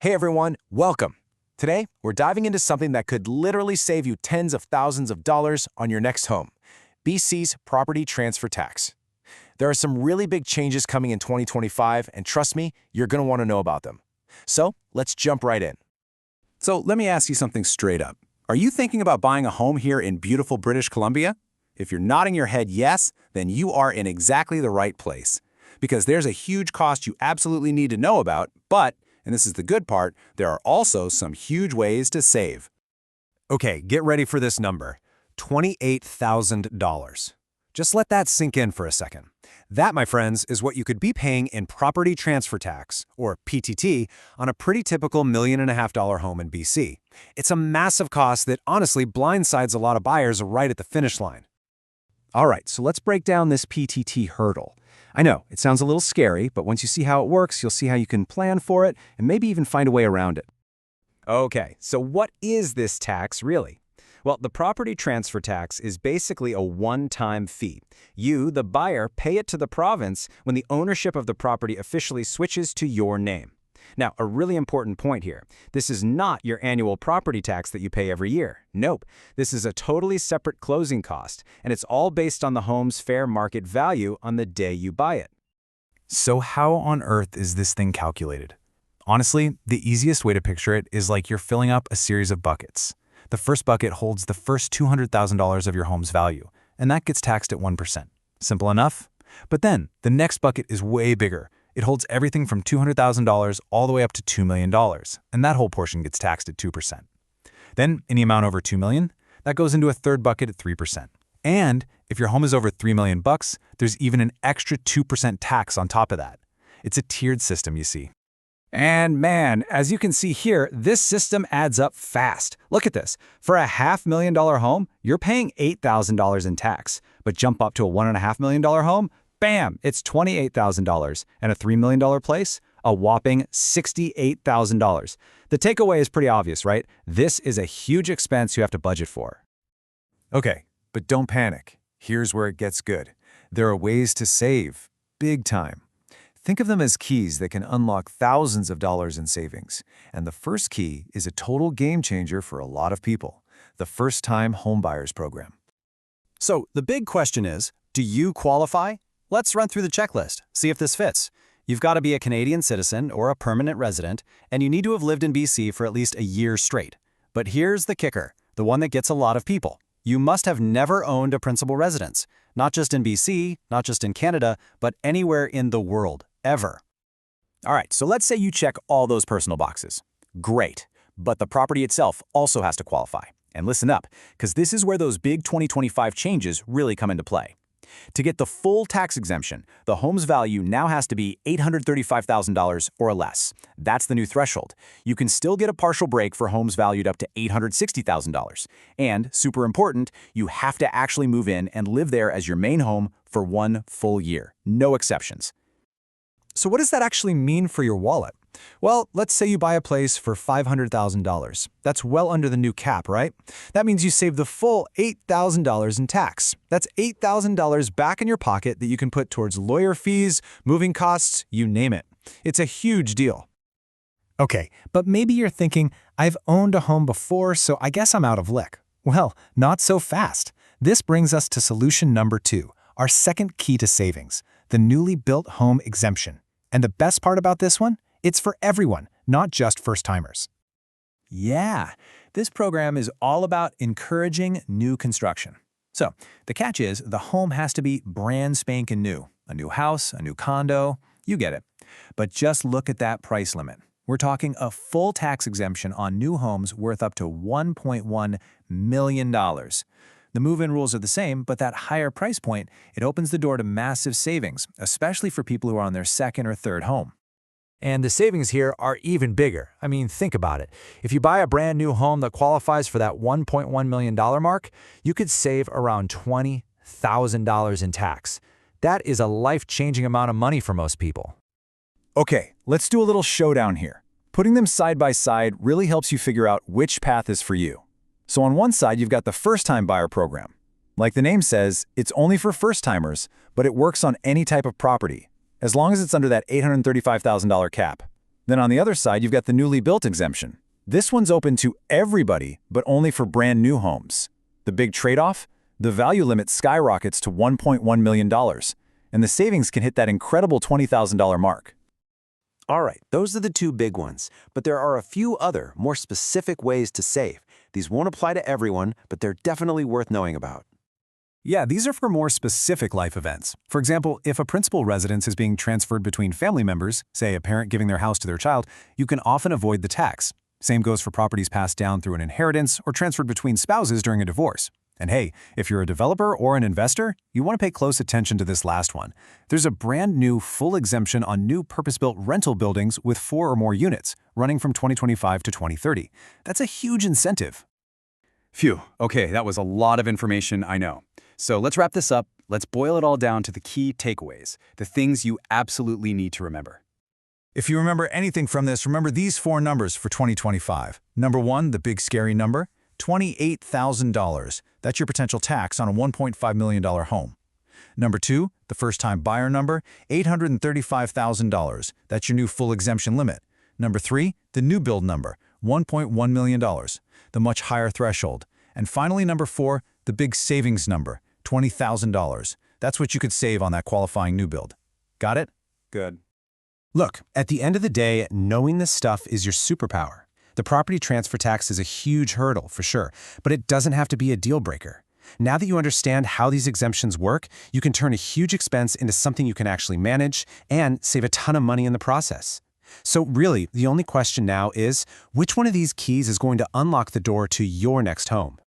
Hey everyone, welcome. Today, we're diving into something that could literally save you tens of thousands of dollars on your next home, BC's property transfer tax. There are some really big changes coming in 2025, and trust me, you're going to want to know about them. So, let's jump right in. So let me ask you something straight up. Are you thinking about buying a home here in beautiful British Columbia? If you're nodding your head yes, then you are in exactly the right place. Because there's a huge cost you absolutely need to know about, but, and this is the good part, there are also some huge ways to save. Okay, get ready for this number, $28,000. Just let that sink in for a second. That, my friends, is what you could be paying in property transfer tax, or PTT, on a pretty typical $1.5 million home in BC. It's a massive cost that honestly blindsides a lot of buyers right at the finish line. All right, so let's break down this PTT hurdle. I know, it sounds a little scary, but once you see how it works, you'll see how you can plan for it and maybe even find a way around it. Okay, so what is this tax really? Well, the property transfer tax is basically a one-time fee. You, the buyer, pay it to the province when the ownership of the property officially switches to your name. Now, a really important point here. This is not your annual property tax that you pay every year. Nope. This is a totally separate closing cost, and it's all based on the home's fair market value on the day you buy it. So how on earth is this thing calculated? Honestly, the easiest way to picture it is like you're filling up a series of buckets. The first bucket holds the first $200,000 of your home's value, and that gets taxed at 1%. Simple enough? But then, the next bucket is way bigger. It holds everything from $200,000 all the way up to $2 million, and that whole portion gets taxed at 2%. Then, any amount over $2 million, that goes into a third bucket at 3%. And if your home is over $3 million, there's even an extra 2% tax on top of that. It's a tiered system, you see. And man, as you can see here, this system adds up fast. Look at this. For a $500,000 home, you're paying $8,000 in tax. But jump up to a $1.5 million home, bam, it's $28,000. And a $3 million place, a whopping $68,000. The takeaway is pretty obvious, right? This is a huge expense you have to budget for. Okay, but don't panic. Here's where it gets good. There are ways to save, big time. Think of them as keys that can unlock thousands of dollars in savings. And the first key is a total game changer for a lot of people, the first-time home buyers program. So the big question is, do you qualify? Let's run through the checklist, see if this fits. You've got to be a Canadian citizen or a permanent resident, and you need to have lived in BC for at least a year straight. But here's the kicker, the one that gets a lot of people. You must have never owned a principal residence, not just in BC, not just in Canada, but anywhere in the world, ever. All right, so let's say you check all those personal boxes. Great, but the property itself also has to qualify. And listen up, because this is where those big 2025 changes really come into play. To get the full tax exemption, the home's value now has to be $835,000 or less. That's the new threshold. You can still get a partial break for homes valued up to $860,000. And, super important, you have to actually move in and live there as your main home for 1 full year. No exceptions. So what does that actually mean for your wallet? Well, let's say you buy a place for $500,000. That's well under the new cap, right? That means you save the full $8,000 in tax. That's $8,000 back in your pocket that you can put towards lawyer fees, moving costs, you name it. It's a huge deal. Okay, but maybe you're thinking, I've owned a home before, so I guess I'm out of luck. Well, not so fast. This brings us to solution number 2, our second key to savings, the newly built home exemption. And the best part about this one? It's for everyone, not just first-timers. Yeah, this program is all about encouraging new construction. So, the catch is the home has to be brand spanking new. A new house, a new condo, you get it. But just look at that price limit. We're talking a full tax exemption on new homes worth up to $1.1 million. The move-in rules are the same, but that higher price point, it opens the door to massive savings, especially for people who are on their second or third home. And the savings here are even bigger. I mean, think about it. If you buy a brand new home that qualifies for that $1.1 million mark, you could save around $20,000 in tax. That is a life-changing amount of money for most people. Okay, let's do a little showdown here. Putting them side by side really helps you figure out which path is for you. So on one side, you've got the first-time buyer program. Like the name says, it's only for first-timers, but it works on any type of property, as long as it's under that $835,000 cap. Then on the other side, you've got the newly built exemption. This one's open to everybody, but only for brand new homes. The big trade-off? The value limit skyrockets to $1.1 million, and the savings can hit that incredible $20,000 mark. All right, those are the two big ones, but there are a few other, more specific ways to save. These won't apply to everyone, but they're definitely worth knowing about. Yeah, these are for more specific life events. For example, if a principal residence is being transferred between family members, say a parent giving their house to their child, you can often avoid the tax. Same goes for properties passed down through an inheritance or transferred between spouses during a divorce. And hey, if you're a developer or an investor, you want to pay close attention to this last one. There's a brand new full exemption on new purpose-built rental buildings with 4 or more units, running from 2025 to 2030. That's a huge incentive. Phew, okay, that was a lot of information, I know. So let's wrap this up. Let's boil it all down to the key takeaways, the things you absolutely need to remember. If you remember anything from this, remember these 4 numbers for 2025. Number 1, the big scary number, $28,000. That's your potential tax on a $1.5 million home. Number 2, the first-time buyer number, $835,000. That's your new full exemption limit. Number 3, the new build number, $1.1 million, the much higher threshold. And finally, number 4, the big savings number, $20,000. That's what you could save on that qualifying new build. Got it? Good. Look, at the end of the day, knowing this stuff is your superpower. The property transfer tax is a huge hurdle, for sure, but it doesn't have to be a deal breaker. Now that you understand how these exemptions work, you can turn a huge expense into something you can actually manage and save a ton of money in the process. So really, the only question now is, which one of these keys is going to unlock the door to your next home?